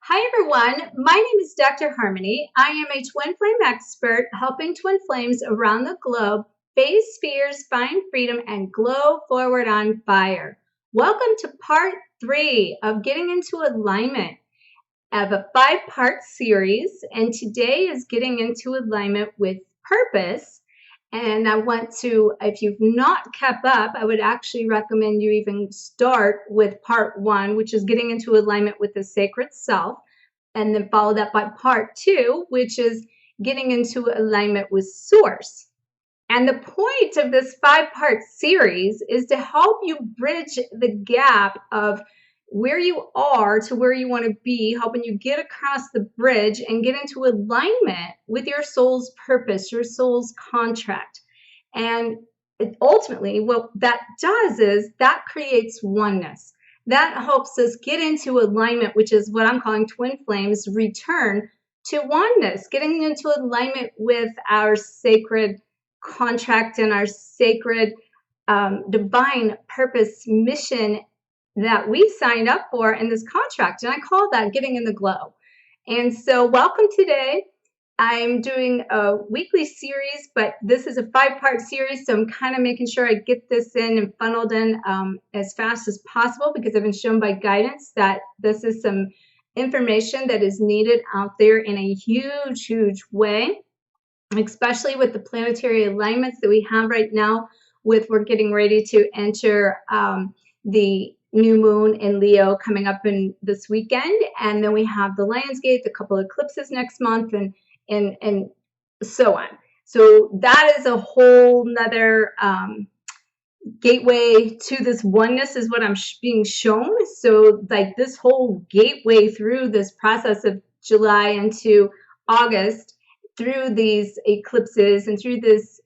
Hi everyone, my name is Dr. Harmony. I am a twin flame expert helping twin flames around the globe face fears, find freedom, and glow forward on fire. Welcome to part 3 of Getting into Alignment of a 5-part series, and today is Getting into Alignment with Purpose. And I want to, if you've not kept up, I would actually recommend you even start with part 1, which is getting into alignment with the sacred self, and then follow that by part 2, which is getting into alignment with source. And the point of this 5-part series is to help you bridge the gap of where you are to where you want to be, helping you get across the bridge and get into alignment with your soul's purpose, your soul's contract. And ultimately, what that does is that creates oneness. That helps us get into alignment, which is what I'm calling twin flames return to oneness, getting into alignment with our sacred contract and our sacred divine purpose mission that we signed up for in this contract. And I call that getting in the glow. And so welcome today. I'm doing a weekly series, but this is a 5-part series, so I'm kind of making sure I get this in and funneled in as fast as possible, because I've been shown by guidance that this is some information that is needed out there in a huge, huge way, especially with the planetary alignments that we have right now. We're getting ready to enter the new moon in Leo coming up in this weekend, and then we have the Lionsgate, a couple of eclipses next month, and so on. So that is a whole nother gateway to this oneness is what I'm being shown. So like this whole gateway through this process of July into August, through these eclipses and through this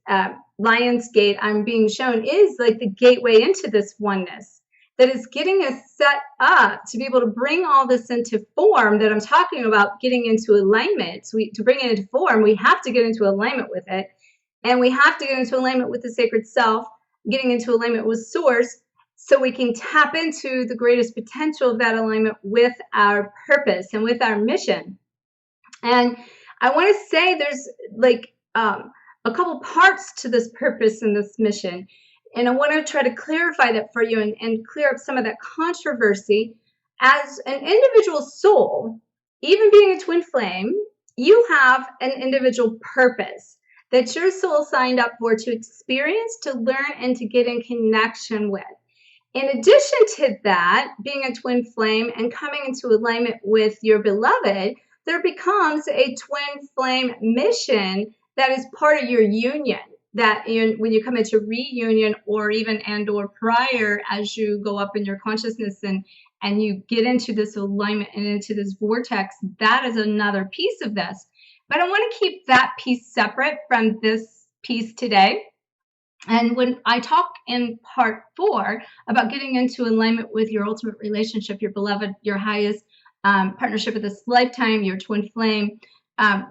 Lionsgate I'm being shown is like the gateway into this oneness that is getting us set up to be able to bring all this into form that I'm talking about, getting into alignment. So to bring it into form, we have to get into alignment with it. And we have to get into alignment with the sacred self, getting into alignment with source, so we can tap into the greatest potential of that alignment with our purpose and with our mission. And I want to say there's like a couple parts to this purpose and this mission. And I want to try to clarify that for you and clear up some of that controversy. As an individual soul, even being a twin flame, you have an individual purpose that your soul signed up for to experience, to learn, and to get in connection with. In addition to that, being a twin flame and coming into alignment with your beloved, there becomes a twin flame mission that is part of your union. That when you come into reunion, or even or prior, as you go up in your consciousness and you get into this alignment and into this vortex, that is another piece of this. But I want to keep that piece separate from this piece today. And when I talk in part 4 about getting into alignment with your ultimate relationship, your beloved, your highest partnership of this lifetime, your twin flame,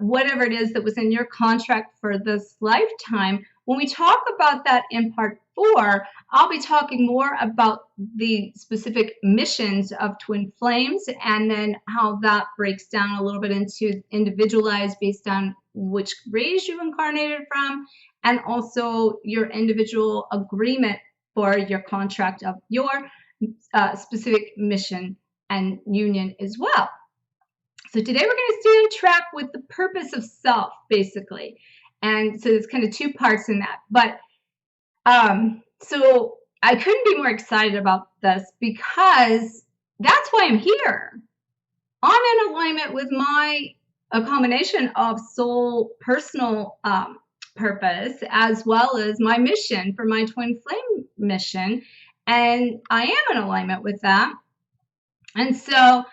whatever it is that was in your contract for this lifetime, when we talk about that in part 4, I'll be talking more about the specific missions of twin flames, and then how that breaks down a little bit into individualized based on which race you incarnated from, and also your individual agreement for your contract of your specific mission and union as well. So today we're going to stay on track with the purpose of self, basically. And so there's kind of 2 parts in that. But so I couldn't be more excited about this, because that's why I'm here. I'm in alignment with a combination of soul personal purpose, as well as my mission for my twin flame mission. And I am in alignment with that. And so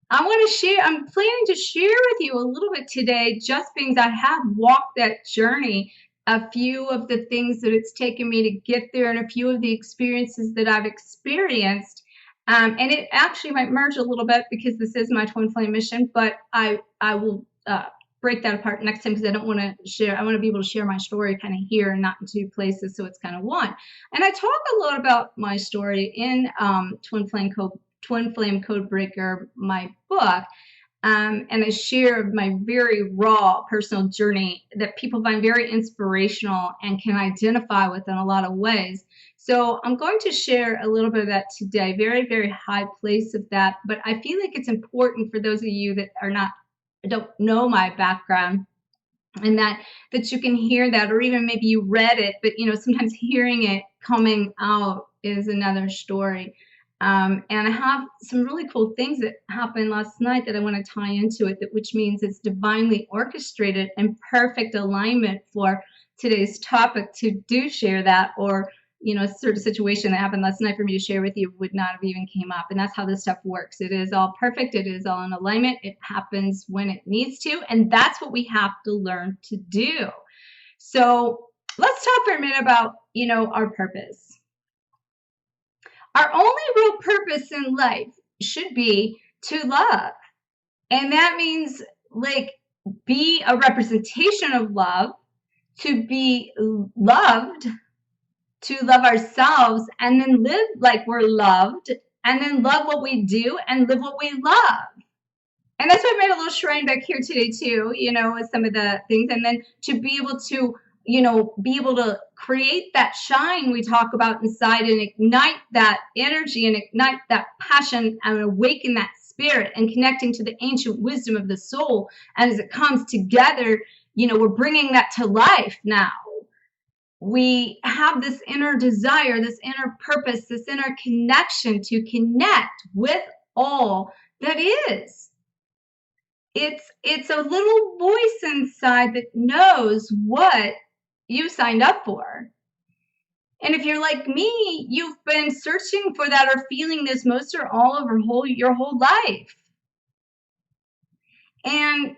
I want to share, I'm planning to share with you a little bit today, just because I have walked that journey, a few of the things that it's taken me to get there, and a few of the experiences that I've experienced. And it actually might merge a little bit, because this is my twin flame mission, but I will break that apart next time, because I don't want to share, I want to be able to share my story kind of here and not in 2 places, so it's kind of one. And I talk a lot about my story in Twin Flame Code Breaker, my book. book. And I share my very raw personal journey that people find very inspirational and can identify with in a lot of ways. So I'm going to share a little bit of that today, very, very high place of that. But I feel like it's important for those of you that don't know my background, and that you can hear that, or even maybe you read it, but sometimes hearing it coming out is another story. And I have some really cool things that happened last night that I want to tie into it, which means it's divinely orchestrated and perfect alignment for today's topic to share that, or a certain situation that happened last night for me to share with you would not have even came up. And that's how this stuff works. It is all perfect. It is all in alignment. It happens when it needs to. And that's what we have to learn to do. So let's talk for a minute about, our purpose. Our only real purpose in life should be to love. And that means be a representation of love, to be loved, to love ourselves, and then live like we're loved, and then love what we do and live what we love. And that's why I made a little shrine back here today too, with some of the things. And then to be able to, be able to create that shine we talk about inside and ignite that energy and ignite that passion and awaken that spirit and connecting to the ancient wisdom of the soul. And as it comes together, we're bringing that to life now. We have this inner desire, this inner purpose, this inner connection to connect with all that is. It's a little voice inside that knows what you signed up for. And if you're like me, you've been searching for that or feeling this most or all of your whole life. And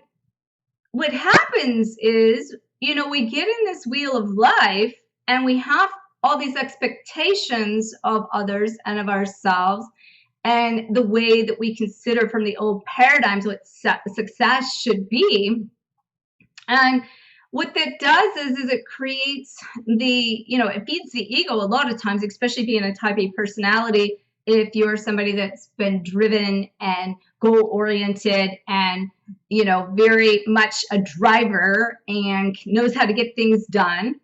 what happens is, we get in this wheel of life and we have all these expectations of others and of ourselves and the way that we consider from the old paradigms what success should be. And what that does is it creates it feeds the ego a lot of times, especially being a type A personality. If you're somebody that's been driven and goal-oriented and, very much a driver and knows how to get things done.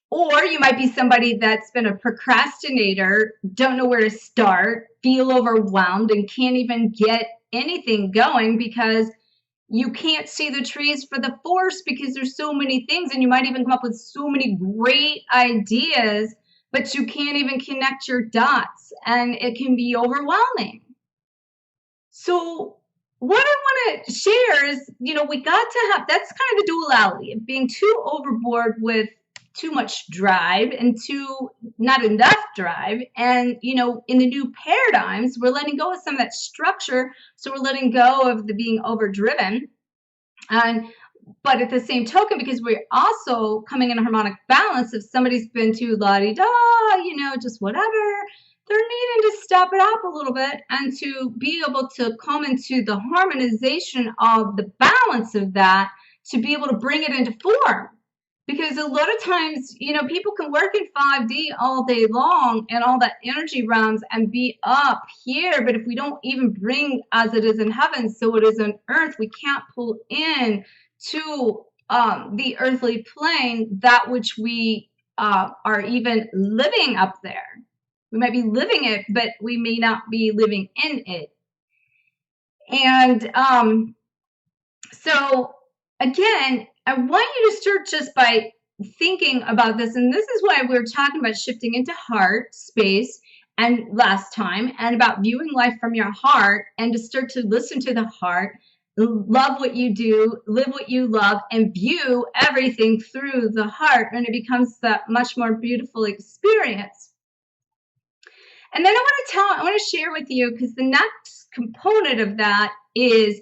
Or you might be somebody that's been a procrastinator, don't know where to start, feel overwhelmed, and can't even get anything going because you can't see the trees for the forest because there's so many things, and you might even come up with so many great ideas, but you can't even connect your dots, and it can be overwhelming. So what I want to share is, we got to have, that's kind of the duality of being too overboard with too much drive and too not enough drive. And, in the new paradigms, we're letting go of some of that structure. So we're letting go of the being overdriven. But at the same token, because we're also coming in a harmonic balance, if somebody's been too la-di-da, just whatever, they're needing to step it up a little bit and to be able to come into the harmonization of the balance of that, to be able to bring it into form. Because a lot of times, people can work in 5D all day long and all that energy realms and be up here. But if we don't even bring as it is in heaven, so it is on earth, we can't pull in to the earthly plane, that which we are even living up there. We might be living it, but we may not be living in it. And so, again, I want you to start just by thinking about this. And this is why we're talking about shifting into heart space and last time, and about viewing life from your heart, and to start to listen to the heart, love what you do, live what you love, and view everything through the heart. And it becomes that much more beautiful experience. And then I want to share with you, because the next component of that is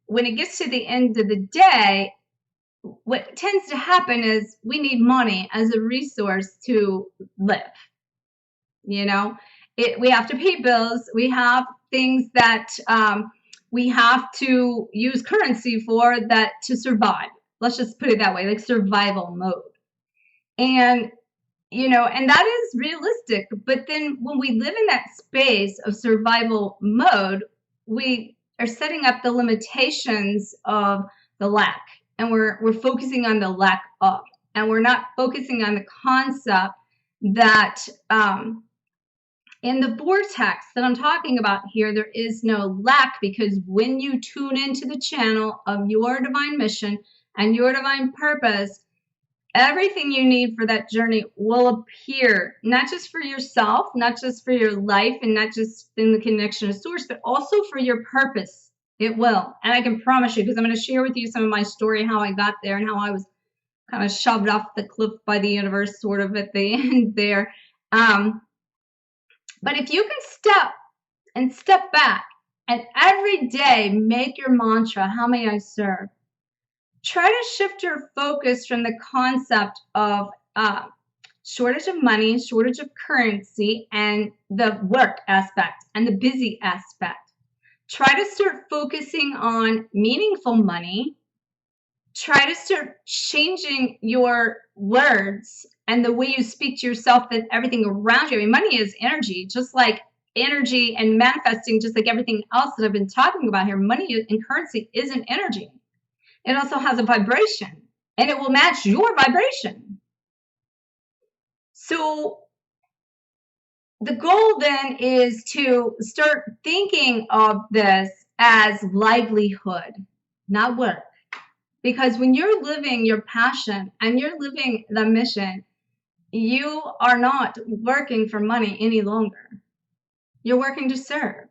when it gets to the end of the day, what tends to happen is we need money as a resource to live. We have to pay bills. We have things that we have to use currency for that to survive. Let's just put it that way, like survival mode. And and that is realistic. But then when we live in that space of survival mode, we are setting up the limitations of the lack, and we're focusing on the lack of, and we're not focusing on the concept that in the vortex that I'm talking about here, there is no lack, because when you tune into the channel of your divine mission and your divine purpose, everything you need for that journey will appear, not just for yourself, not just for your life, and not just in the connection to source, but also for your purpose. It will. And I can promise you, because I'm going to share with you some of my story, how I got there and how I was kind of shoved off the cliff by the universe sort of at the end there. But if you can step back and every day make your mantra, how may I serve? Try to shift your focus from the concept of shortage of money, shortage of currency, and the work aspect and the busy aspect. Try to start focusing on meaningful money. Try to start changing your words and the way you speak to yourself and everything around you. I mean, money is energy, just like energy and manifesting, just like everything else that I've been talking about here. Money and currency is an energy. It also has a vibration, and it will match your vibration. So the goal then is to start thinking of this as livelihood, not work. Because when you're living your passion and you're living the mission, you are not working for money any longer. You're working to serve.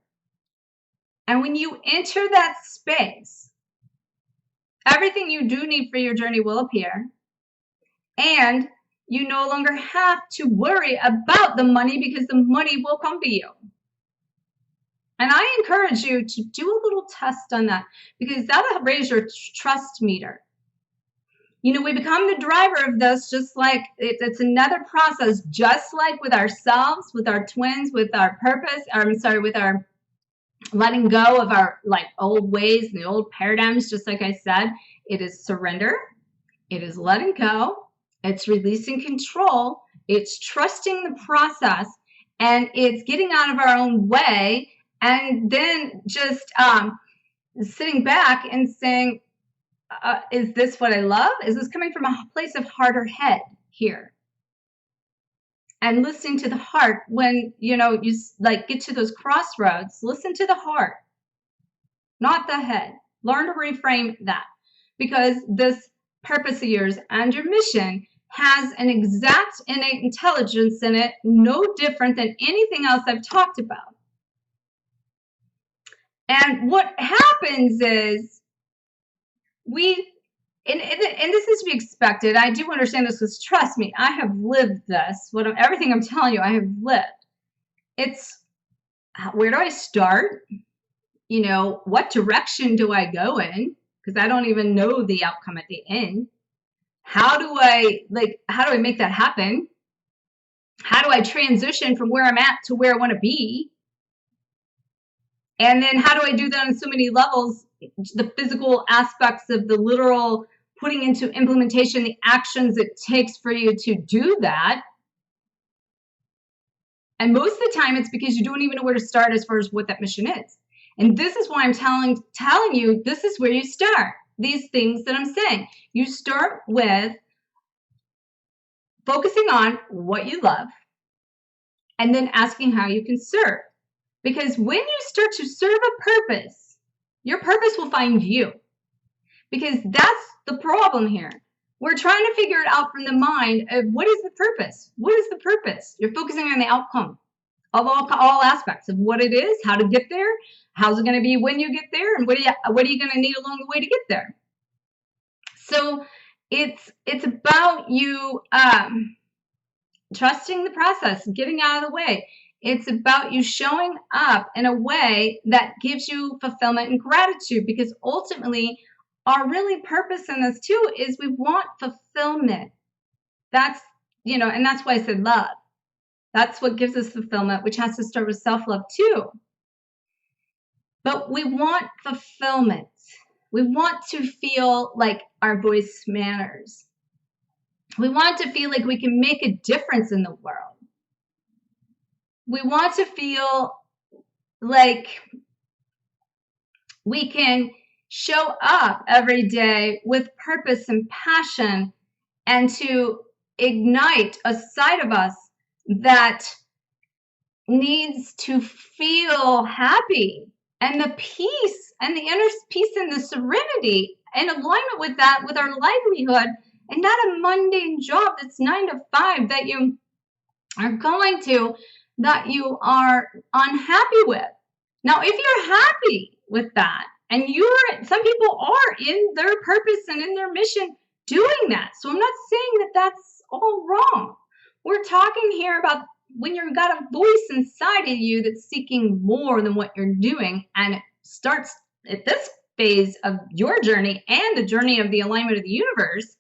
And when you enter that space, everything you do need for your journey will appear. And you no longer have to worry about the money, because the money will come to you. And I encourage you to do a little test on that, because that'll raise your trust meter. We become the driver of this, just like it's another process, just like with ourselves, with our twins, with our purpose, with our letting go of our old ways and the old paradigms. Just like I said, it is surrender, it is letting go, it's releasing control, it's trusting the process, and it's getting out of our own way, and then just sitting back and saying, is this what I love? Is this coming from a place of heart or head here? And listening to the heart when, you get to those crossroads, listen to the heart, not the head. Learn to reframe that, because this purpose of yours and your mission has an exact innate intelligence in it, no different than anything else I've talked about. And what happens is and this is to be expected. I do understand this, because trust me, I have lived this. Everything I'm telling you, I have lived. It's, where do I start? What direction do I go in? Because I don't even know the outcome at the end. How do I make that happen? How do I transition from where I'm at to where I want to be? And then how do I do that on so many levels? The physical aspects of the literal putting into implementation, the actions it takes for you to do that. And most of the time it's because you don't even know where to start as far as what that mission is. And this is why I'm telling you, this is where you start. These things that I'm saying. You start with focusing on what you love, and then asking how you can serve. Because when you start to serve a purpose, your purpose will find you. Because that's the problem here. We're trying to figure it out from the mind of what is the purpose? What is the purpose? You're focusing on the outcome of all aspects of what it is, how to get there, how's it going to be when you get there, and what are you going to need along the way to get there. So it's about you trusting the process, getting out of the way. It's about you showing up in a way that gives you fulfillment and gratitude, because ultimately our really purpose in this too is we want fulfillment. That's, and that's why I said love. That's what gives us fulfillment, which has to start with self-love too. But we want fulfillment. We want to feel like our voice matters. We want to feel like we can make a difference in the world. We want to feel like we can show up every day with purpose and passion, and to ignite a side of us that needs to feel happy, and the peace and the inner peace and the serenity in alignment with that, with our livelihood, and not a mundane job that's 9 to 5 that you are going to, that you are unhappy with. Now, if you're happy with that, and some people are in their purpose and in their mission doing that. So I'm not saying that that's all wrong. We're talking here about when you've got a voice inside of you that's seeking more than what you're doing, and it starts at this phase of your journey and the journey of the alignment of the universe.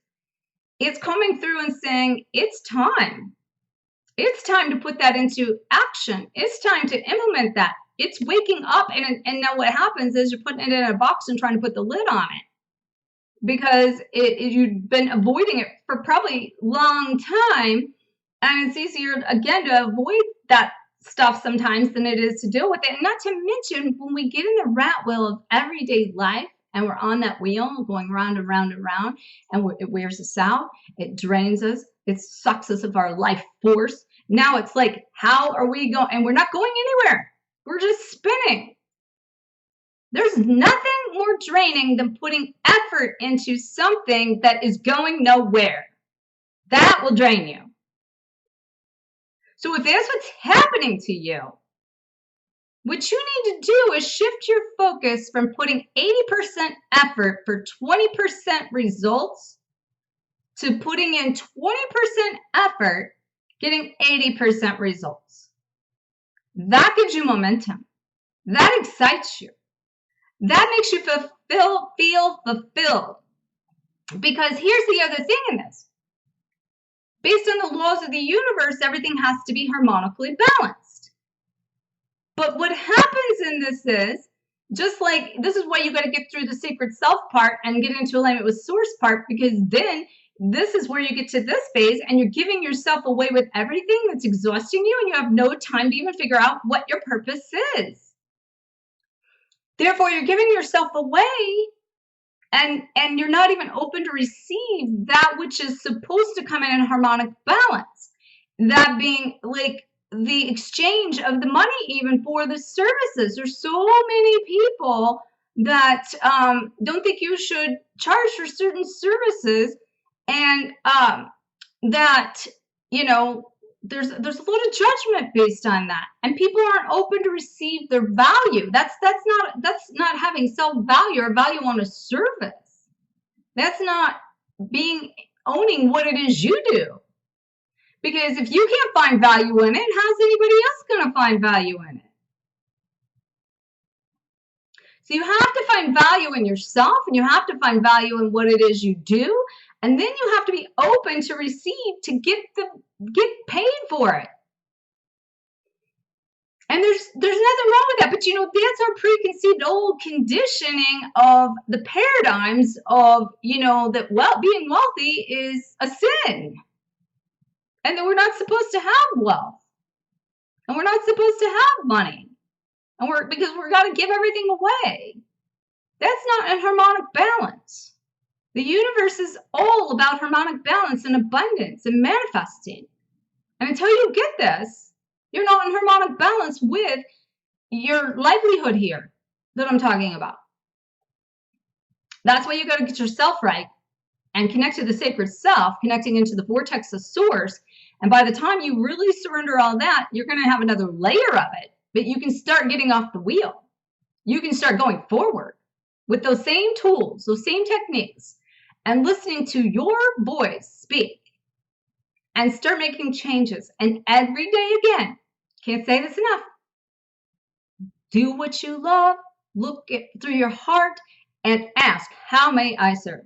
It's coming through and saying, it's time. It's time to put that into action. It's time to implement that. It's waking up, and now what happens is you're putting it in a box and trying to put the lid on it, because you've been avoiding it for probably a long time, and it's easier, again, to avoid that stuff sometimes than it is to deal with it. And not to mention, when we get in the rat wheel of everyday life, and we're on that wheel going round and round and round, and it wears us out, it drains us, it sucks us of our life force. Now it's like, how are we going? And we're not going anywhere. We're just spinning. There's nothing more draining than putting effort into something that is going nowhere. That will drain you. So if that's what's happening to you, what you need to do is shift your focus from putting 80% effort for 20% results to putting in 20% effort, getting 80% results. That gives you momentum. That excites you. That makes you feel fulfilled. Because here's the other thing in this. Based on the laws of the universe, everything has to be harmonically balanced. But what happens in this is, just like, this is why you got to get through the sacred self part and get into alignment with source part, because then this is where you get to this phase and you're giving yourself away with everything that's exhausting you, and you have no time to even figure out what your purpose is. Therefore, you're giving yourself away, and you're not even open to receive that which is supposed to come in harmonic balance. That being like the exchange of the money, even for the services. There's so many people that don't think you should charge for certain services, and that, you know, there's a lot of judgment based on that, and people aren't open to receive their value. That's not having self-value or value on a service. That's not owning what it is you do. Because if you can't find value in it, how's anybody else going to find value in it? So you have to find value in yourself, and you have to find value in what it is you do, and then you have to be open to receive, to get paid for it. And there's nothing wrong with that, but you know, that's our preconceived old conditioning of the paradigms of, you know, that being wealthy is a sin, and that we're not supposed to have wealth, and we're not supposed to have money, and because we're got to give everything away. That's not in harmonic balance. The universe is all about harmonic balance and abundance and manifesting. And until you get this, you're not in harmonic balance with your livelihood here that I'm talking about. That's why you got to get yourself right and connect to the sacred self, connecting into the vortex of source. And by the time you really surrender all that, you're going to have another layer of it, but you can start getting off the wheel. You can start going forward with those same tools, those same techniques, and listening to your voice speak, and start making changes. And every day, again, can't say this enough, do what you love, look through your heart, and ask, how may I serve?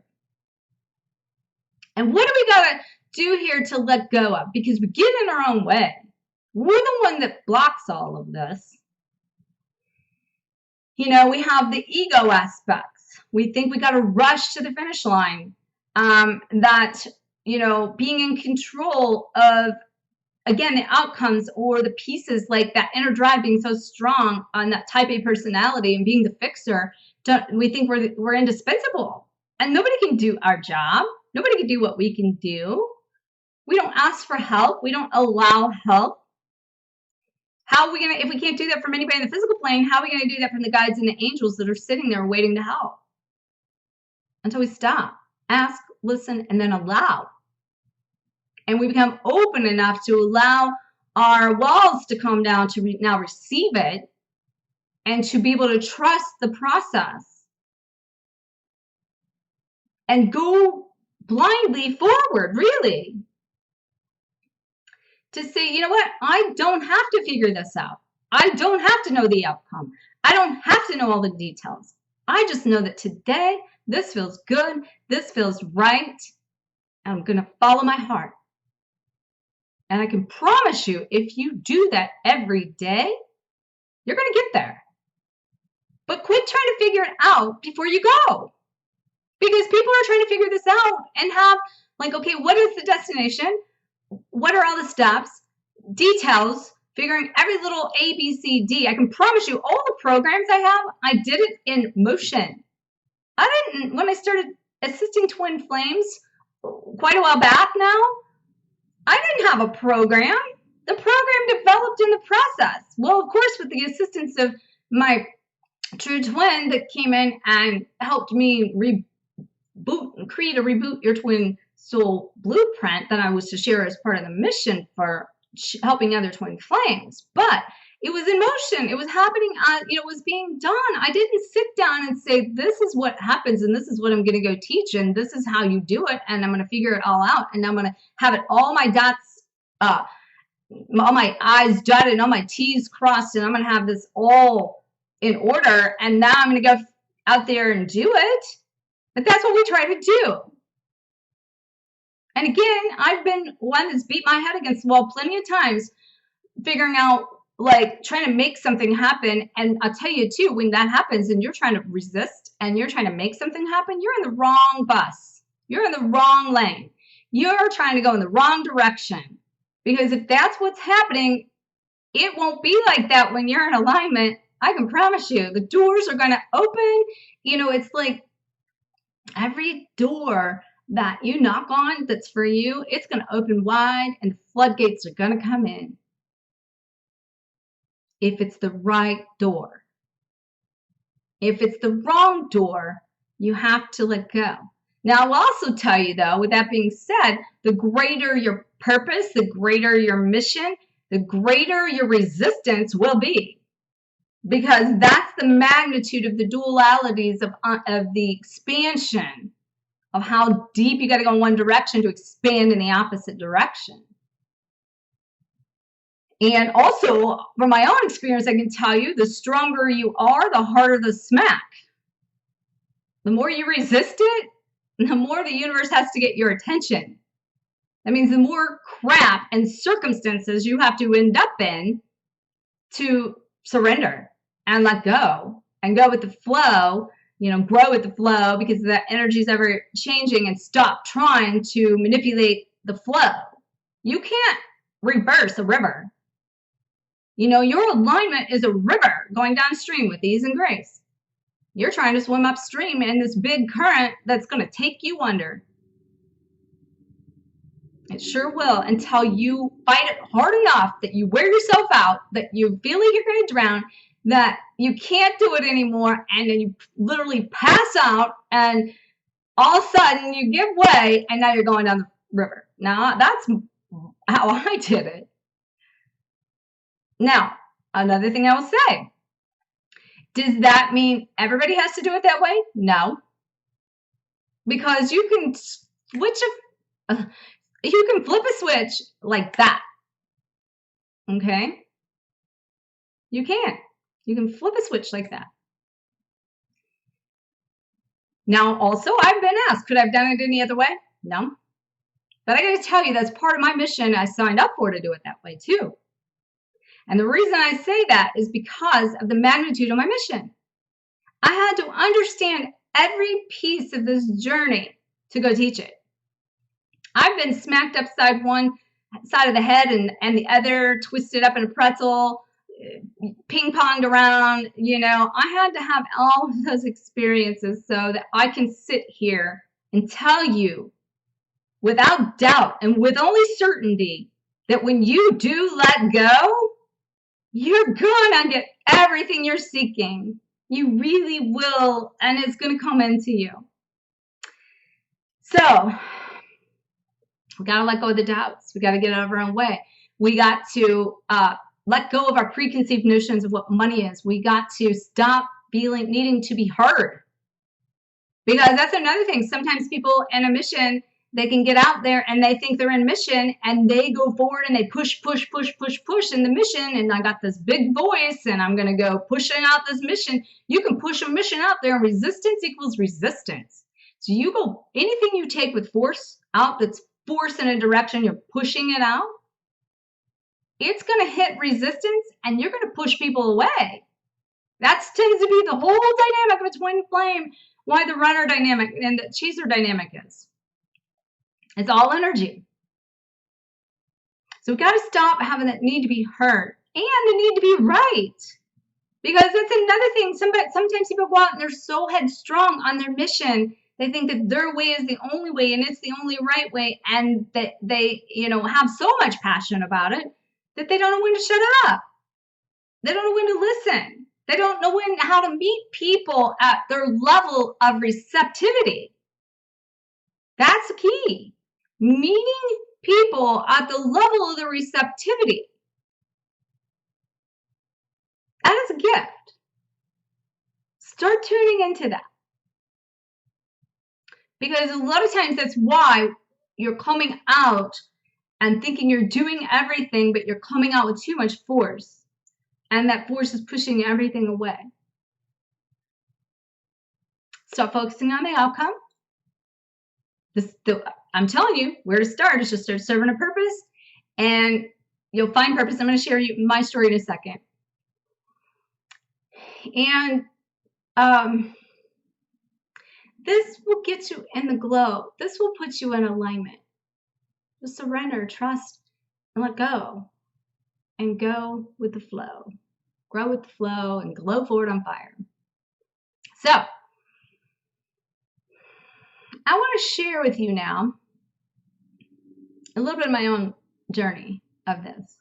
And what do we got to do here to let go of? Because we get in our own way. We're the one that blocks all of this. You know, we have the ego aspects. We think we got to rush to the finish line. That being in control of, again, the outcomes or the pieces, like that inner drive being so strong on that type A personality and being the fixer. We think we're indispensable and nobody can do our job. Nobody can do what we can do. We don't ask for help. We don't allow help. How are we going to, if we can't do that from anybody in the physical plane, how are we going to do that from the guides and the angels that are sitting there waiting to help? Until we stop, ask, listen, and then allow. And we become open enough to allow our walls to come down to now receive it and to be able to trust the process and go blindly forward, really. To say, you know what, I don't have to figure this out. I don't have to know the outcome. I don't have to know all the details. I just know that today, this feels good, this feels right, and I'm going to follow my heart. And I can promise you, if you do that every day, you're going to get there. But quit trying to figure it out before you go. Because people are trying to figure this out and have, like, okay, what is the destination? What are all the steps? Details, figuring every little A, B, C, D. I can promise you, all the programs I have, I did it in motion. When I started assisting twin flames quite a while back now, I didn't have a program. The program developed in the process. Well, of course, with the assistance of my true twin that came in and helped me reboot your twin soul blueprint that I was to share as part of the mission for helping other twin flames. But it was in motion. It was happening. It was being done. I didn't sit down and say, this is what happens and this is what I'm going to go teach and this is how you do it and I'm going to figure it all out and I'm going to have it all my dots, all my I's dotted and all my T's crossed and I'm going to have this all in order and now I'm going to go out there and do it. But that's what we try to do. And again, I've been one that's beat my head against the wall plenty of times figuring out, like, trying to make something happen. And I'll tell you too, when that happens and you're trying to resist and you're trying to make something happen, you're in the wrong bus. You're in the wrong lane. You're trying to go in the wrong direction. Because if that's what's happening, it won't be like that when you're in alignment. I can promise you, the doors are going to open. It's like every door that you knock on that's for you, it's going to open wide and the floodgates are going to come in. If it's the right door. If it's the wrong door, you have to let go. Now, I'll also tell you, though, with that being said, the greater your purpose, the greater your mission, the greater your resistance will be. Because that's the magnitude of the dualities of the expansion, of how deep you got to go in one direction to expand in the opposite direction. And also, from my own experience, I can tell you, the stronger you are, the harder the smack. The more you resist it, the more the universe has to get your attention. That means the more crap and circumstances you have to end up in to surrender and let go and go with the flow, grow with the flow, because that energy is ever changing, and stop trying to manipulate the flow. You can't reverse a river. Your alignment is a river going downstream with ease and grace. You're trying to swim upstream in this big current that's going to take you under. It sure will, until you fight it hard enough that you wear yourself out, that you feel like you're going to drown, that you can't do it anymore, and then you literally pass out, and all of a sudden you give way, and now you're going down the river. Now, that's how I did it. Now, another thing I will say, does that mean everybody has to do it that way? No. Because you can you can flip a switch like that. Okay? You can. You can flip a switch like that. Now, also, I've been asked, could I have done it any other way? No. But I got to tell you, that's part of my mission. I signed up for to do it that way too. And the reason I say that is because of the magnitude of my mission. I had to understand every piece of this journey to go teach it. I've been smacked upside one side of the head and the other twisted up in a pretzel, ping-ponged around. You know, I had to have all of those experiences so that I can sit here and tell you without doubt and with only certainty that when you do let go, you're gonna get everything you're seeking. You really will, and it's gonna come into you. So we got to let go of the doubts. We got to get out of our own way. We got to let go of our preconceived notions of what money is. We got to stop needing to be heard. Because that's another thing. Sometimes people in a mission, they can get out there and they think they're in mission and they go forward and they push in the mission. And I got this big voice and I'm going to go pushing out this mission. You can push a mission out there and resistance equals resistance. So you go, anything you take with force out that's force in a direction, you're pushing it out, it's going to hit resistance and you're going to push people away. That tends to be the whole dynamic of a twin flame, why the runner dynamic and the chaser dynamic is. It's all energy. So we've got to stop having that need to be heard and the need to be right. Because that's another thing. Sometimes people go out and they're so headstrong on their mission. They think that their way is the only way and it's the only right way, and that they, have so much passion about it that they don't know when to shut up. They don't know when to listen. They don't know how to meet people at their level of receptivity. That's the key. Meeting people at the level of the receptivity. That is a gift. Start tuning into that. Because a lot of times that's why you're coming out and thinking you're doing everything, but you're coming out with too much force. And that force is pushing everything away. Start focusing on the outcome. I'm telling you where to start is just start serving a purpose and you'll find purpose. I'm going to share my story in a second. And this will get you in the glow. This will put you in alignment. Just surrender, trust, and let go. And go with the flow. Grow with the flow and glow forward on fire. So, I want to share with you now a little bit of my own journey of this.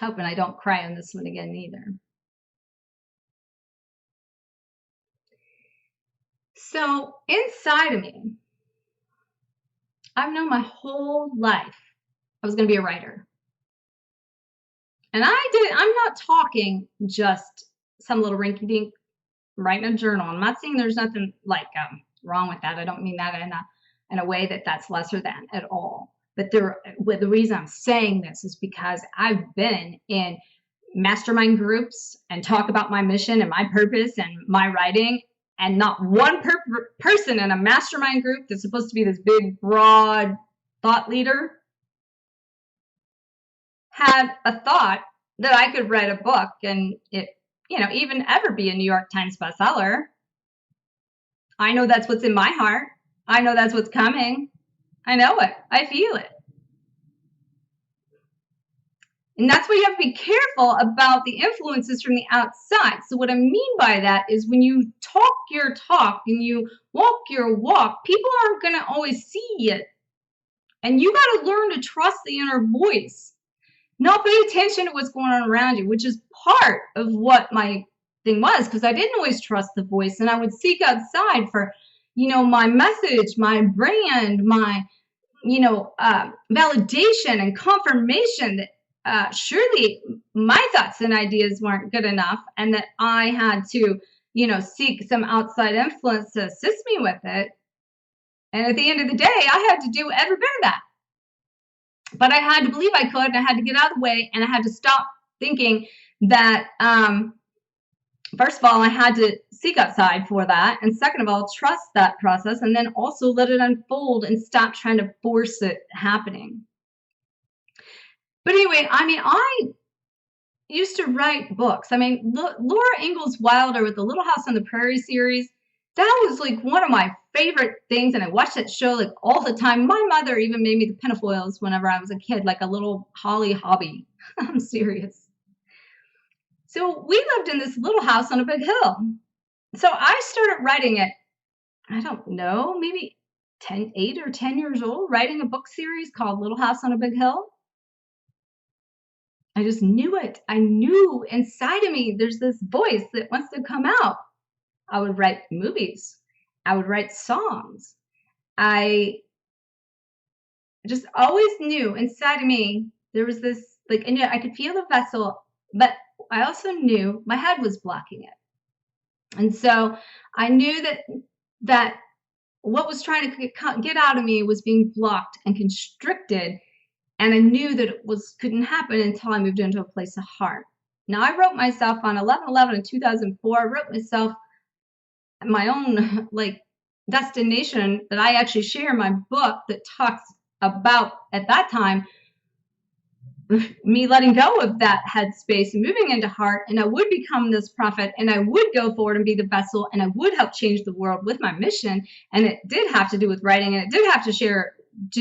Hoping I don't cry on this one again either. So inside of me, I've known my whole life I was going to be a writer. And I'm not talking just some little rinky-dink writing a journal. I'm not saying there's nothing like wrong with that. I don't mean that in a way that's lesser than at all. But the reason I'm saying this is because I've been in mastermind groups and talk about my mission and my purpose and my writing, and not one person in a mastermind group that's supposed to be this big, broad thought leader had a thought that I could write a book and it, even ever be a New York Times bestseller. I know that's what's in my heart. I know that's what's coming. I know it. I feel it. And that's why you have to be careful about the influences from the outside. So what I mean by that is when you talk your talk and you walk your walk, people aren't going to always see it. And you got to learn to trust the inner voice. Not pay attention to what's going on around you, which is part of what my thing was, because I didn't always trust the voice. And I would seek outside for, my message, my brand, my, validation and confirmation that surely my thoughts and ideas weren't good enough and that I had to, seek some outside influence to assist me with it. And at the end of the day, I had to do every bit of that. But I had to believe I could, and I had to get out of the way, and I had to stop thinking that, first of all, I had to seek outside for that, and second of all, trust that process, and then also let it unfold and stop trying to force it happening. But anyway, I used to write books. Laura Ingalls Wilder with the Little House on the Prairie series, that was like one of my favorite things, and I watched that show like all the time. My mother even made me the pentafoils whenever I was a kid, like a little Holly hobby. I'm serious. So we lived in this little house on a big hill. So I started writing it, I don't know, maybe 8 or 10 years old, writing a book series called Little House on a Big Hill. I just knew it. I knew inside of me there's this voice that wants to come out. I would write movies. I would write songs. I just always knew inside of me there was this, like, and yet I could feel the vessel, but I also knew my head was blocking it. And so I knew that what was trying to get out of me was being blocked and constricted. And I knew that it couldn't happen until I moved into a place of heart. Now, I wrote myself on 11/11 in 2004. I wrote myself my own like destination that I actually share in my book that talks about, at that time, me letting go of that headspace and moving into heart, and I would become this prophet, and I would go forward and be the vessel, and I would help change the world with my mission. And it did have to do with writing, and it did have to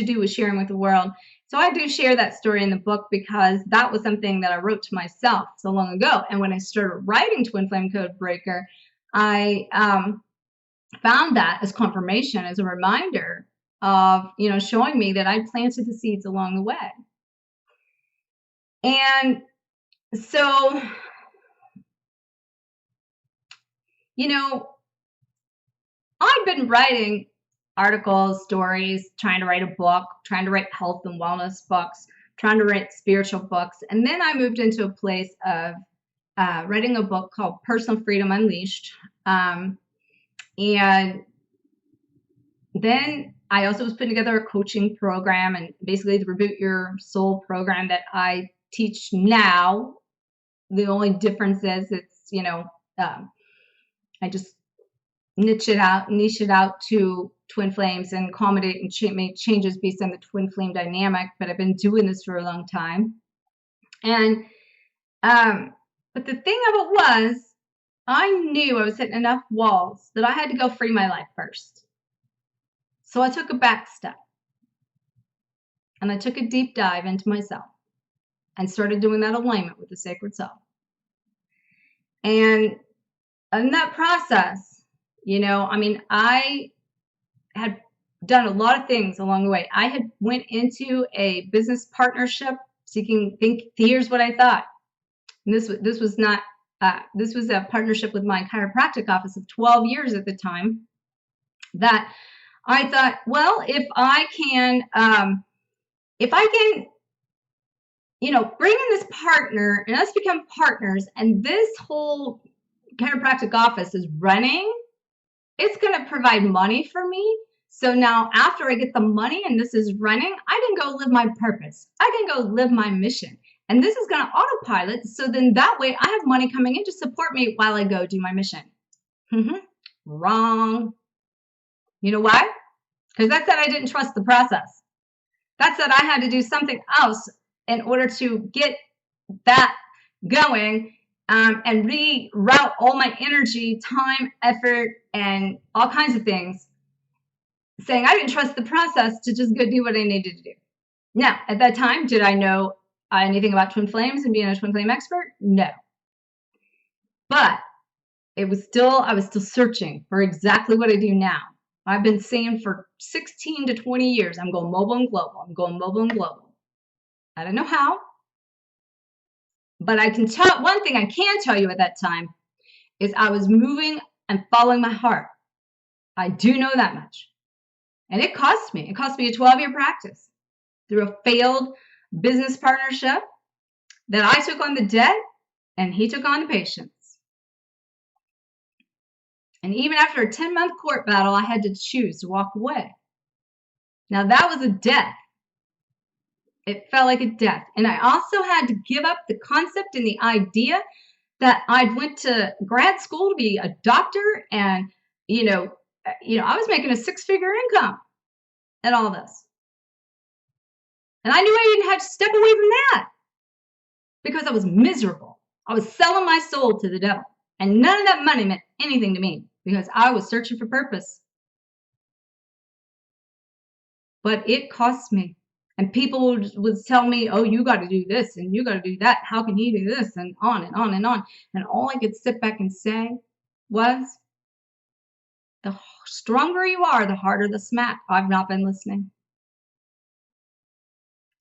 do with sharing with the world. So I do share that story in the book because that was something that I wrote to myself so long ago. And when I started writing Twin Flame Code Breaker, I found that as confirmation, as a reminder of, showing me that I planted the seeds along the way. And so, I've been writing articles, stories, trying to write a book, trying to write health and wellness books, trying to write spiritual books. And then I moved into a place of writing a book called Personal Freedom Unleashed. And then I also was putting together a coaching program, and basically the Reboot Your Soul program that I teach now. The only difference is it's, I just niche it out to twin flames and accommodate and make changes based on the twin flame dynamic. But I've been doing this for a long time. And, but the thing of it was, I knew I was hitting enough walls that I had to go free my life first. So I took a back step, and I took a deep dive into myself and started doing that alignment with the sacred self. And in that process, I had done a lot of things along the way. I had went into a business partnership seeking, here's what I thought. And this was not, this was a partnership with my chiropractic office of 12 years at the time, that I thought, well, if I can, bring in this partner and us become partners, and this whole chiropractic office is running, it's going to provide money for me. So now after I get the money and this is running, I can go live my purpose. I can go live my mission. And this is going to autopilot. So then that way I have money coming in to support me while I go do my mission. Wrong. You know why? Because that said I didn't trust the process. That said I had to do something else in order to get that going. And reroute all my energy, time, effort, and all kinds of things, saying I didn't trust the process to just go do what I needed to do. Now, at that time, did I know anything about twin flames and being a twin flame expert? No. But I was still searching for exactly what I do now. I've been saying for 16 to 20 years, I'm going mobile and global. I'm going mobile and global. I don't know how. But I can tell, one thing I can tell you at that time is I was moving and following my heart. I do know that much. And it cost me. It cost me a 12-year practice through a failed business partnership that I took on the debt and he took on the patience. And even after a 10-month court battle, I had to choose to walk away. Now that was a death. It felt like a death. And I also had to give up the concept and the idea that I went to grad school to be a doctor, and I was making a 6-figure income and all this. And I knew I didn't have to step away from that because I was miserable. I was selling my soul to the devil. And none of that money meant anything to me because I was searching for purpose. But it cost me. And people would tell me, oh, you got to do this and you got to do that. How can he do this? And on and on and on. And all I could sit back and say was, the stronger you are, the harder the smack. I've not been listening.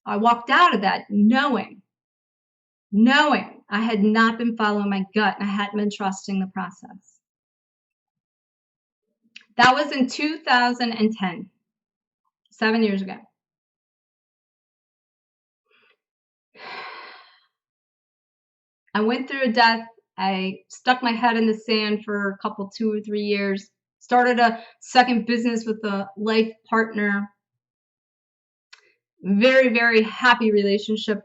I walked out of that knowing I had not been following my gut and I hadn't been trusting the process. That was in 2010, 7 years ago. I went through a death. I stuck my head in the sand for a couple, 2 or 3 years. Started a second business with a life partner. Very, very happy relationship.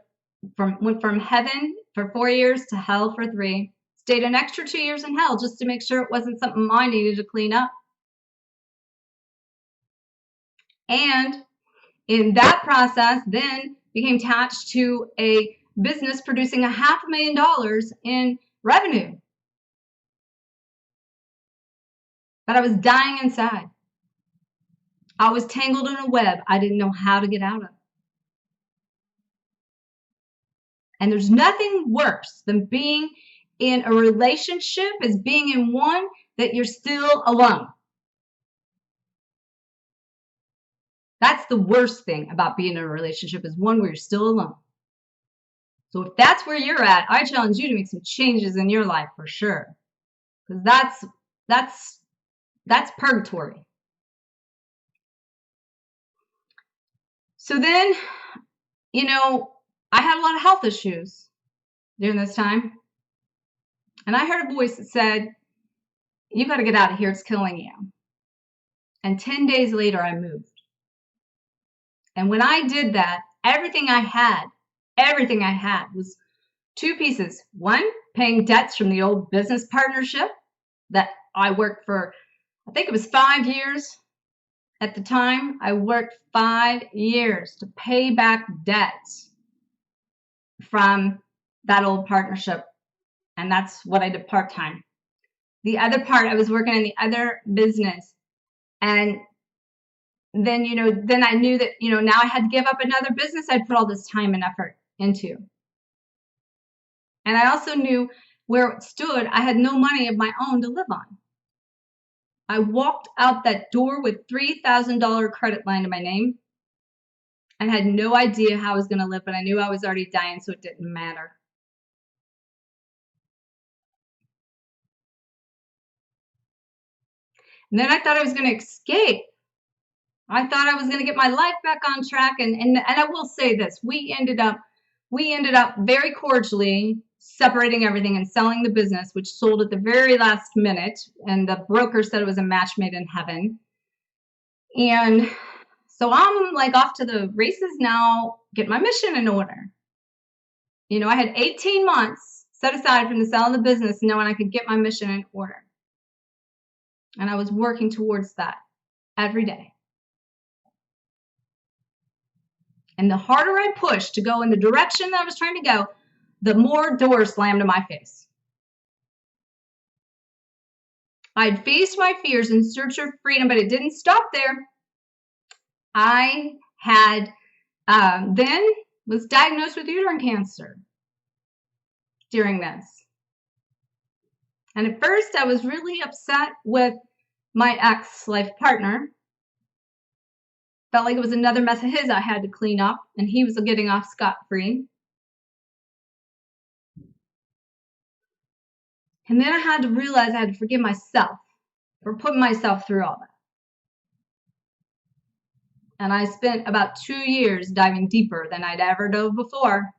Went from heaven for 4 years to hell for 3. Stayed an extra 2 years in hell just to make sure it wasn't something I needed to clean up. And in that process, then became attached to a business producing $500,000 in revenue. But I was dying inside. I was tangled in a web I didn't know how to get out of. And there's nothing worse than being in a relationship as being in one that you're still alone. That's the worst thing about being in a relationship, is one where you're still alone. So if that's where you're at, I challenge you to make some changes in your life for sure. Because that's purgatory. So then, you know, I had a lot of health issues during this time. And I heard a voice that said, you got to get out of here. It's killing you. And 10 days later, I moved. And when I did that, everything I had was 2 pieces. One, paying debts from the old business partnership that I worked for, I think it was 5 years at the time. I worked 5 years to pay back debts from that old partnership. And that's what I did part-time. The other part, I was working in the other business. And then, then I knew that, now I had to give up another business I'd put all this time and effort into. And I also knew where it stood, I had no money of my own to live on. I walked out that door with $3,000 credit line to my name and had no idea how I was going to live, but I knew I was already dying, so it didn't matter. And then I thought I was going to escape. I thought I was going to get my life back on track. And I will say this, we ended up very cordially separating everything and selling the business, which sold at the very last minute. And the broker said it was a match made in heaven. And so I'm like off to the races now, get my mission in order. I had 18 months set aside from the sale of the business knowing I could get my mission in order. And I was working towards that every day. And the harder I pushed to go in the direction that I was trying to go, the more doors slammed in my face. I'd faced my fears in search of freedom, but it didn't stop there. I had then was diagnosed with uterine cancer during this. And at first I was really upset with my ex-life partner. Felt like it was another mess of his I had to clean up, and he was getting off scot-free. And then I had to realize I had to forgive myself for putting myself through all that. And I spent about 2 years diving deeper than I'd ever dove before.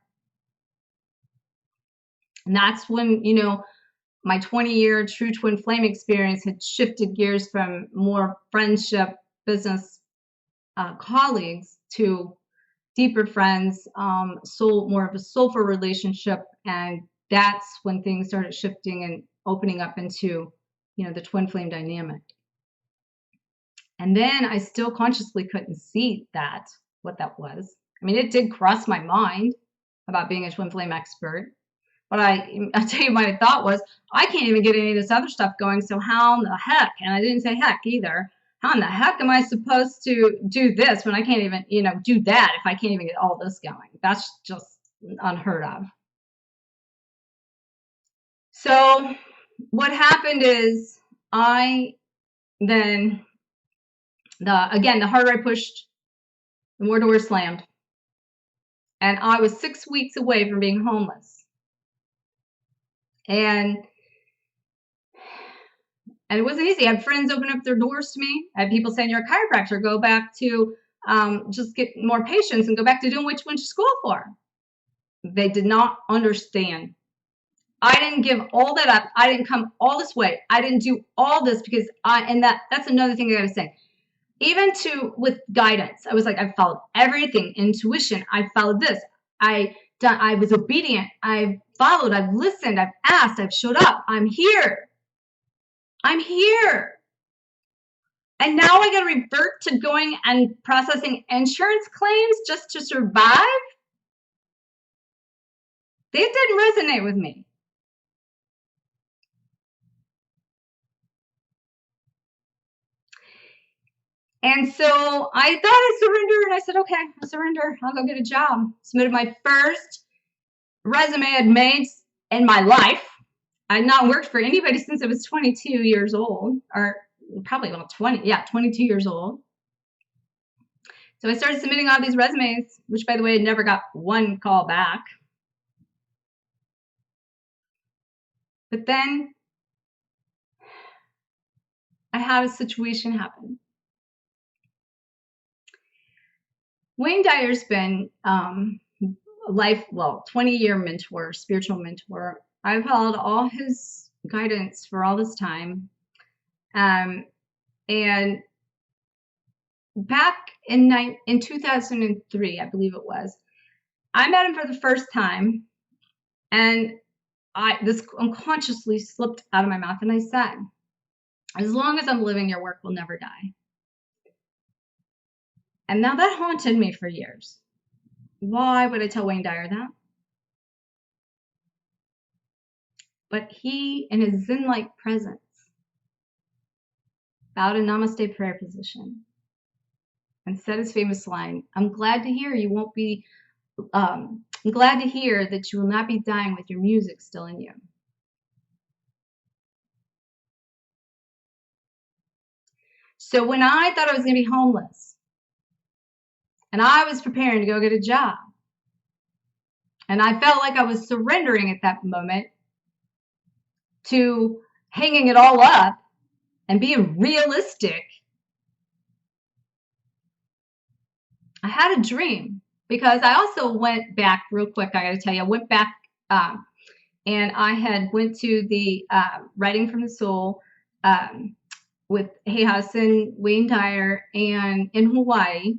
And that's when, my 20-year true twin flame experience had shifted gears from more friendship, business colleagues to deeper friends, more of a soulful relationship. And that's when things started shifting and opening up into, the twin flame dynamic. And then I still consciously couldn't see what that was. I mean, it did cross my mind about being a twin flame expert, But I'll tell you, my thought was, I can't even get any of this other stuff going, so how in the heck, and I didn't say heck either, how in the heck am I supposed to do this when I can't even, do that if I can't even get all this going? That's just unheard of. So what happened is the harder I pushed, the more doors slammed. And I was 6 weeks away from being homeless. And it wasn't easy. I had friends open up their doors to me. I had people saying, you're a chiropractor, go back to just get more patients and go back to doing what you went to school for. They did not understand. I didn't give all that up. I didn't come all this way. I didn't do all this because that's another thing I gotta say. Even with guidance, I was like, I followed everything. Intuition, I followed this. I was obedient. I've followed. I've listened. I've asked. I've showed up. I'm here. I'm here. And now I got to revert to going and processing insurance claims just to survive? They didn't resonate with me. And so I thought I surrendered, and I said, okay, I'll surrender. I'll go get a job. Submitted my first resume I'd made in my life. I'd not worked for anybody since I was 22 years old, or probably about 22 years old. So I started submitting all these resumes, which, by the way, I never got one call back. But then I had a situation happen. Wayne Dyer's been 20-year mentor, spiritual mentor. I've followed all his guidance for all this time. And back in 2003, I believe it was, I met him for the first time, and this unconsciously slipped out of my mouth, and I said, as long as I'm living, your work will never die. And now that haunted me for years. Why would I tell Wayne Dyer that? But he, in his Zen-like presence, bowed in Namaste prayer position and said his famous line, I'm glad to hear you won't be, I'm glad to hear that you will not be dying with your music still in you. So when I thought I was going to be homeless, and I was preparing to go get a job, and I felt like I was surrendering at that moment to hanging it all up and being realistic, I had a dream, because I also went back real quick. I got to tell you, I went back and I had went to the Writing from the Soul with Heihachi, Wayne Dyer, and in Hawaii.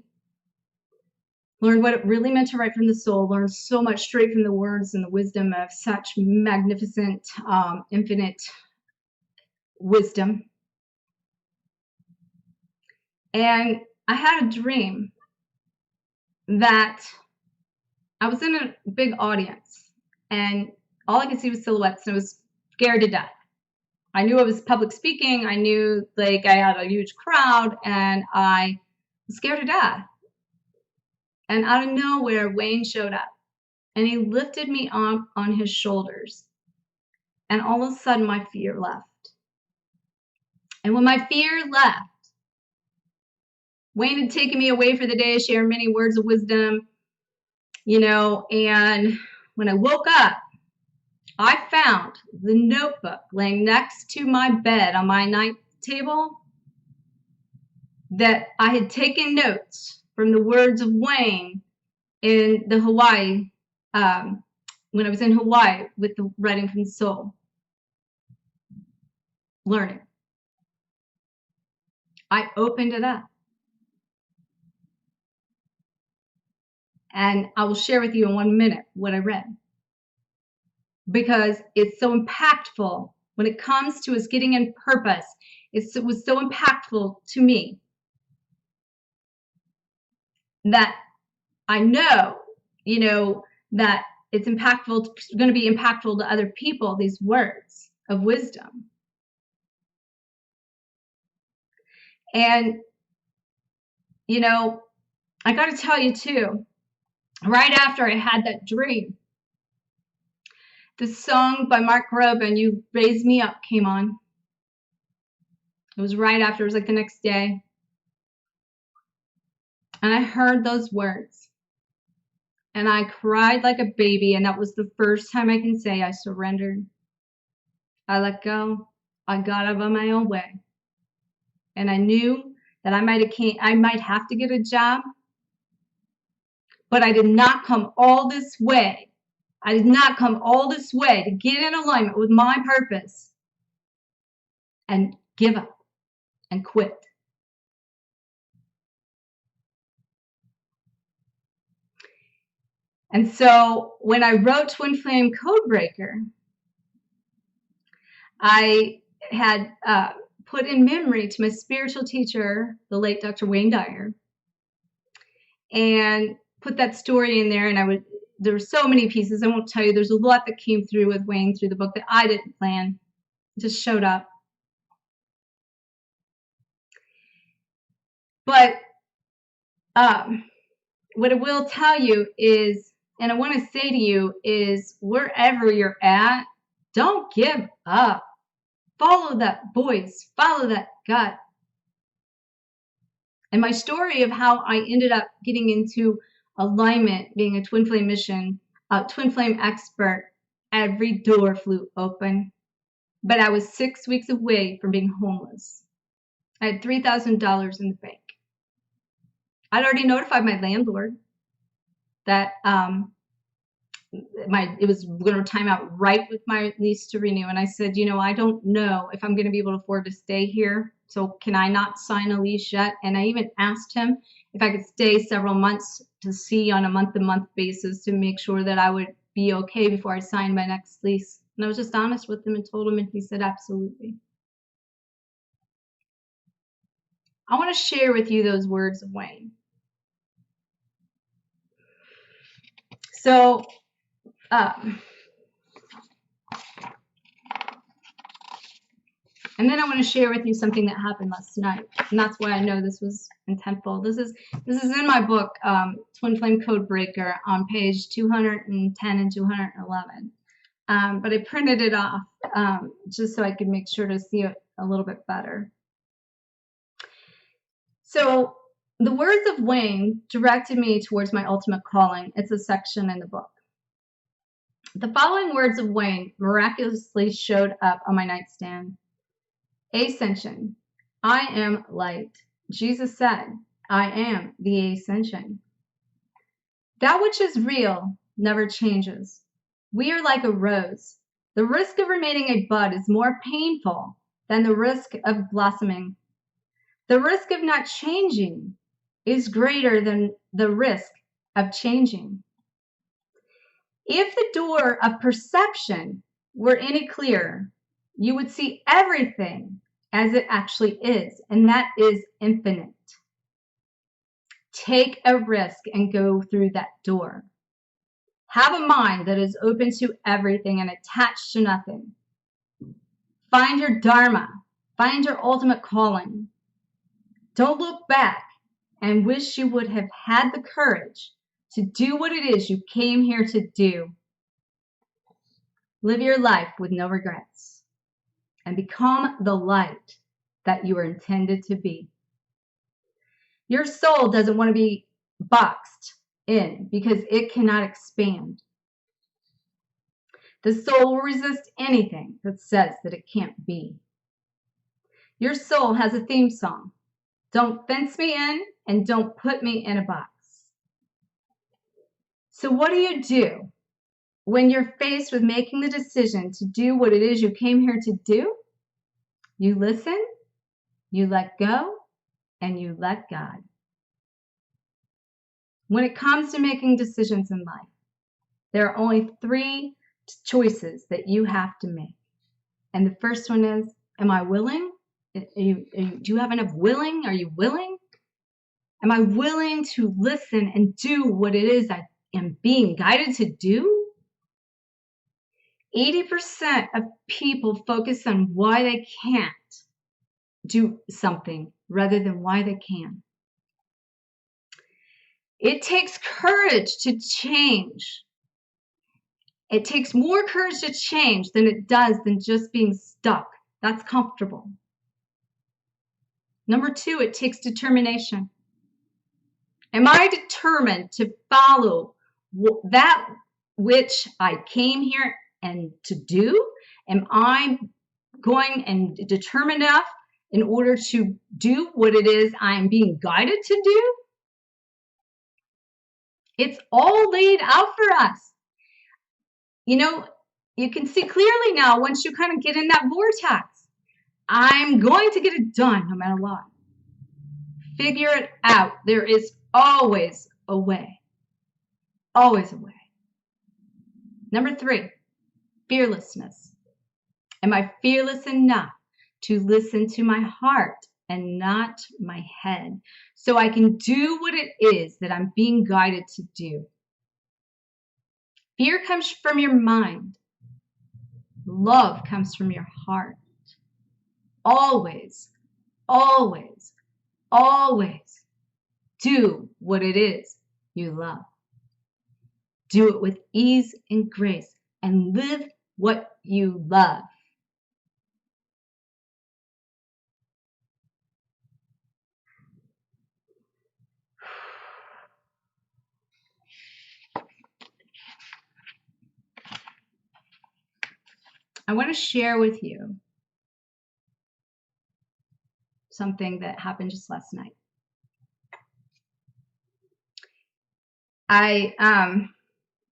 Learned what it really meant to write from the soul, learned so much straight from the words and the wisdom of such magnificent, infinite wisdom. And I had a dream that I was in a big audience, and all I could see was silhouettes, and I was scared to death. I knew I was public speaking. I knew I had a huge crowd, and I was scared to death. And out of nowhere, Wayne showed up, and he lifted me up on his shoulders. And all of a sudden, my fear left. And when my fear left, Wayne had taken me away for the day, shared many words of wisdom, and when I woke up, I found the notebook laying next to my bed on my night table that I had taken notes from the words of Wayne in the Hawaii, when I was in Hawaii with the Writing from the Soul, learning. I opened it up. And I will share with you in 1 minute what I read, because it's so impactful when it comes to us getting in purpose. It was so impactful to me that I know, that it's impactful, going to be impactful to other people, these words of wisdom. And, you know, I got to tell you too, right after I had that dream, the song by Mark Robin, You Raise Me Up, came on. It was right after, it was like the next day. And I heard those words. And I cried like a baby, and that was the first time I can say I surrendered. I let go. I got out of my own way. And I knew that I might have to get a job, but I did not come all this way. I did not come all this way to get in alignment with my purpose and give up and quit. And so when I wrote Twin Flame Codebreaker, I had put in memory to my spiritual teacher, the late Dr. Wayne Dyer, and put that story in there. And there were so many pieces. I won't tell you. There's a lot that came through with Wayne through the book that I didn't plan. It just showed up. But what I will tell you is, and I want to say to you is, wherever you're at, don't give up. Follow that voice. Follow that gut. And my story of how I ended up getting into alignment, being a twin flame mission, a twin flame expert, every door flew open. But I was 6 weeks away from being homeless. I had $3,000 in the bank. I'd already notified my landlord that it was going to time out right with my lease to renew. And I said, you know, I don't know if I'm going to be able to afford to stay here. So can I not sign a lease yet? And I even asked him if I could stay several months to see on a month-to-month basis to make sure that I would be okay before I signed my next lease. And I was just honest with him and told him, and he said, absolutely. I want to share with you those words of Wayne. So, and then I want to share with you something that happened last night, and that's why I know this was intentful. This is in my book, Twin Flame Codebreaker, on page 210 and 211. But I printed it off just so I could make sure to see it a little bit better. So the words of Wayne directed me towards my ultimate calling. It's a section in the book. The following words of Wayne miraculously showed up on my nightstand. Ascension. I am light. Jesus said, I am the ascension. That which is real never changes. We are like a rose. The risk of remaining a bud is more painful than the risk of blossoming. The risk of not changing is greater than the risk of changing. If the door of perception were any clearer, you would see everything as it actually is, and that is infinite. Take a risk and go through that door. Have a mind that is open to everything and attached to nothing. Find your dharma. Find your ultimate calling. Don't look back and wish you would have had the courage to do what it is you came here to do. Live your life with no regrets and become the light that you are intended to be. Your soul doesn't want to be boxed in because it cannot expand. The soul will resist anything that says that it can't be. Your soul has a theme song. Don't fence me in and don't put me in a box. So what do you do when you're faced with making the decision to do what it is you came here to do? You listen, you let go, and you let God. When it comes to making decisions in life, there are only 3 choices that you have to make. And the first one is, am I willing? Do you have enough willing? Are you willing? Am I willing to listen and do what it is I am being guided to do? 80% of people focus on why they can't do something rather than why they can. It takes courage to change. It takes more courage to change than it does than just being stuck. That's comfortable. Number 2, it takes determination. Am I determined to follow that which I came here and to do? Am I going and determined enough in order to do what it is I am being guided to do? It's all laid out for us. You know, you can see clearly now once you kind of get in that vortex. I'm going to get it done no matter what. Figure it out. There is always a way. Always a way. Number 3, fearlessness. Am I fearless enough to listen to my heart and not my head so I can do what it is that I'm being guided to do? Fear comes from your mind. Love comes from your heart. Always, always, always do what it is you love. Do it with ease and grace and live what you love. I want to share with you something that happened just last night. I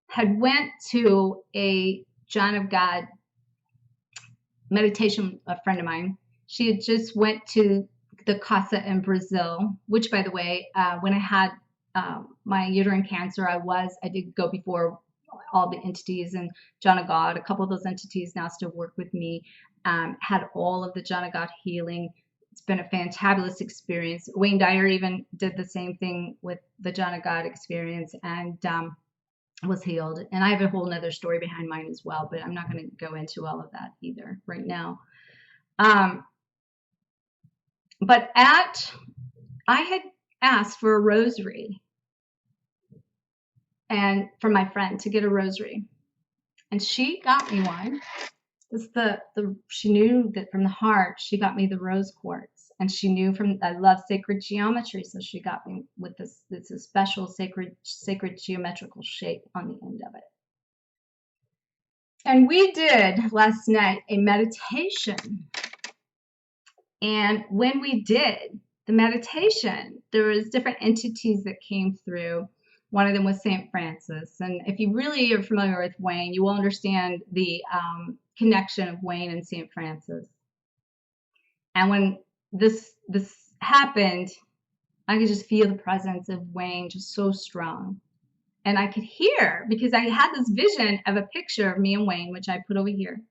had went to a John of God meditation, a friend of mine. She had just went to the Casa in Brazil, which, by the way, when I had my uterine cancer, I did go before all the entities, and John of God, a couple of those entities now still work with me, had all of the John of God healing. It's been a fantabulous experience. Wayne Dyer even did the same thing with the John of God experience and was healed. And I have a whole nother story behind mine as well, but I'm not going to go into all of that either right now. But I had asked for a rosary and for my friend to get a rosary, and she got me one. She knew that from the heart. She got me the rose quartz, and she knew I love sacred geometry, so she got me with this. It's a special sacred geometrical shape on the end of it. And we did last night a meditation, and when we did the meditation, there was different entities that came through. One of them was St. Francis, and if you really are familiar with Wayne, you will understand the connection of Wayne and St. Francis. And when this happened, I could just feel the presence of Wayne just so strong. And I could hear, because I had this vision of a picture of me and Wayne, which I put over here.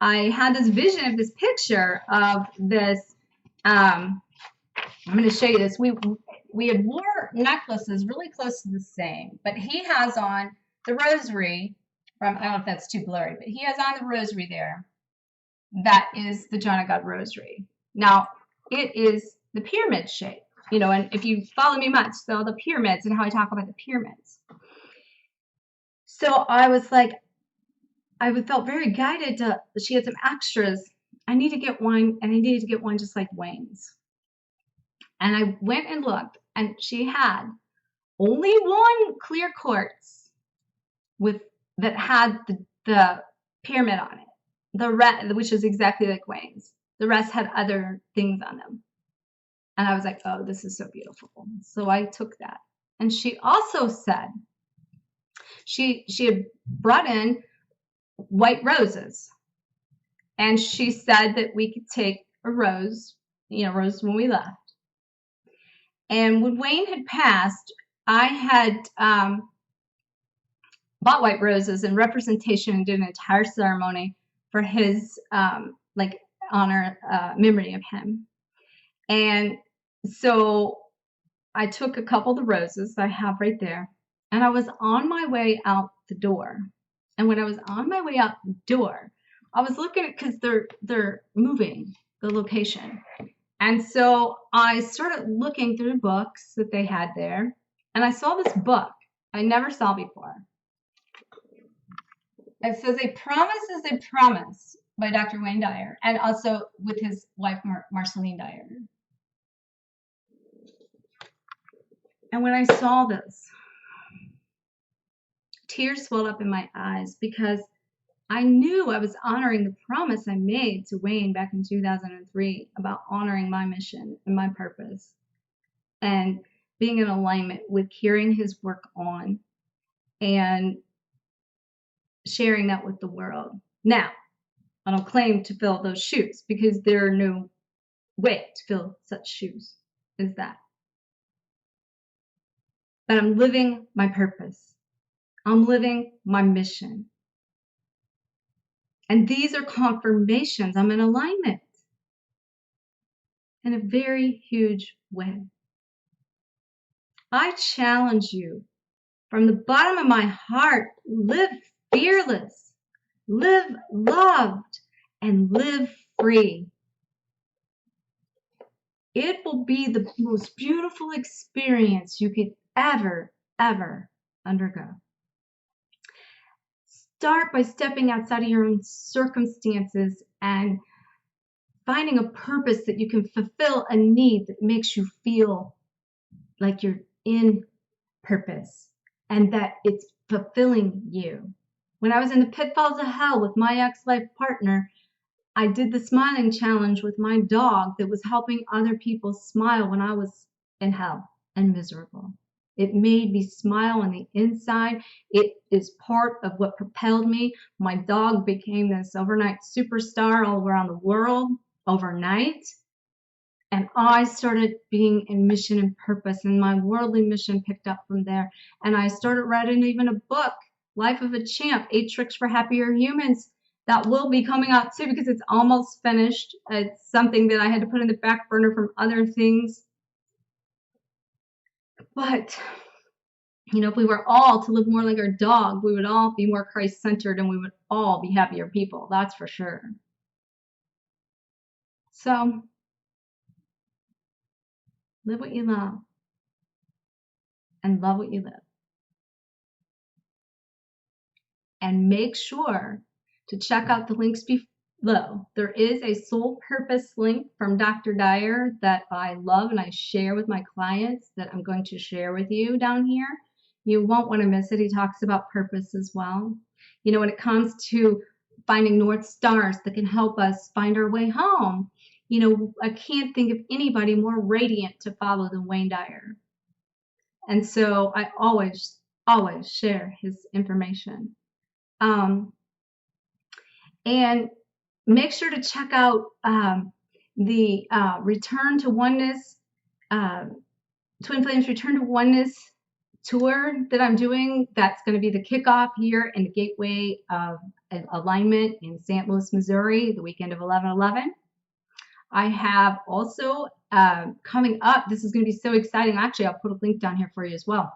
I had this vision of this picture of this, I'm going to show you this. We had wore necklaces really close to the same, but he has on the rosary from, I don't know if that's too blurry, but he has on the rosary there. That is the John of God rosary. Now, it is the pyramid shape, you know, and if you follow me much, so the pyramids and how I talk about the pyramids. So I was like, I felt very guided to, she had some extras. I need to get one, and I needed to get one just like Wayne's. And I went and looked, and she had only one clear quartz that had the pyramid on it. The rest, which is exactly like Wayne's. The rest had other things on them. And I was like, oh, this is so beautiful. So I took that. And she also said she had brought in white roses. And she said that we could take a rose, rose when we left. And when Wayne had passed, I had bought white roses in representation and did an entire ceremony for his honor, memory of him. And so I took a couple of the roses that I have right there, and I was on my way out the door. And when I was on my way out the door, I was looking at, because they're moving the location. And so I started looking through books that they had there, and I saw this book I never saw before. It says A Promise is a Promise by Dr. Wayne Dyer, and also with his wife, Marceline Dyer. And when I saw this, tears swelled up in my eyes, because I knew I was honoring the promise I made to Wayne back in 2003 about honoring my mission and my purpose and being in alignment with carrying his work on and sharing that with the world. Now, I don't claim to fill those shoes, because there are no way to fill such shoes as that. But I'm living my purpose. I'm living my mission. And these are confirmations I'm in alignment in a very huge way. I challenge you from the bottom of my heart, live fearless, live loved, and live free. It will be the most beautiful experience you could ever undergo. Start by stepping outside of your own circumstances and finding a purpose that you can fulfill a need that makes you feel like you're in purpose and that it's fulfilling you. When I was in the pitfalls of hell with my ex-life partner, I did the smiling challenge with my dog that was helping other people smile when I was in hell and miserable. It made me smile on the inside. It is part of what propelled me. My dog became this overnight superstar all around the world overnight. And I started being in mission and purpose, and my worldly mission picked up from there. And I started writing even a book, Life of a Champ, 8 Tricks for Happier Humans, that will be coming out too, because it's almost finished. It's something that I had to put in the back burner from other things. But, you know, if we were all to live more like our dog, we would all be more Christ-centered, and we would all be happier people. That's for sure. So, live what you love and love what you live. And make sure to check out the links below. There is a soul purpose link from Dr. Dyer that I love and I share with my clients that I'm going to share with you down here. You won't want to miss it. He talks about purpose as well. You know, when it comes to finding North Stars that can help us find our way home, you know, I can't think of anybody more radiant to follow than Wayne Dyer. And so I always share his information. And make sure to check out the Return to Oneness, Twin Flames Return to Oneness tour that I'm doing. That's going to be the kickoff here in the Gateway of Alignment in St. Louis, Missouri, the weekend of 11/11. I have also coming up, this is going to be so exciting. Actually, I'll put a link down here for you as well.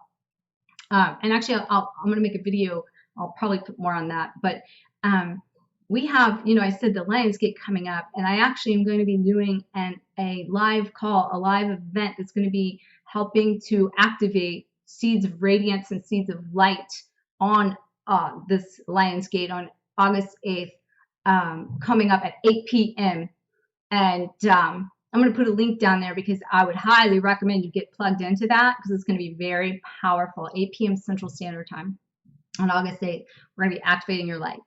And actually, I'm going to make a video. I'll probably put more on that. But we have, you know, I said the Lionsgate coming up, and I actually am going to be doing a live call, a live event that's going to be helping to activate seeds of radiance and seeds of light on this Lionsgate on August 8th, coming up at 8 p.m. And I'm going to put a link down there because I would highly recommend you get plugged into that, because it's going to be very powerful. 8 p.m. Central Standard Time on August 8th. We're going to be activating your light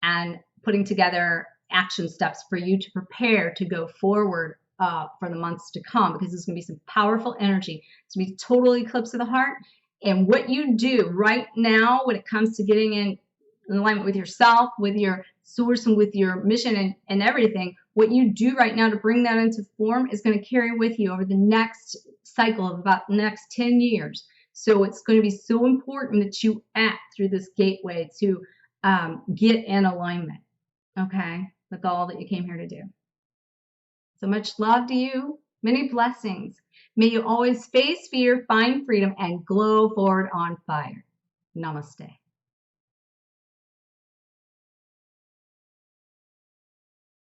and putting together action steps for you to prepare to go forward for the months to come, because there's going to be some powerful energy. It's going to be total eclipse of the heart. And what you do right now when it comes to getting in alignment with yourself, with your source, and with your mission and everything, what you do right now to bring that into form is going to carry with you over the next cycle of about the next 10 years. So it's going to be so important that you act through this gateway to get in alignment, okay, with all that you came here to do. So much love to you. Many blessings. May you always face fear, find freedom, and glow forward on fire. Namaste.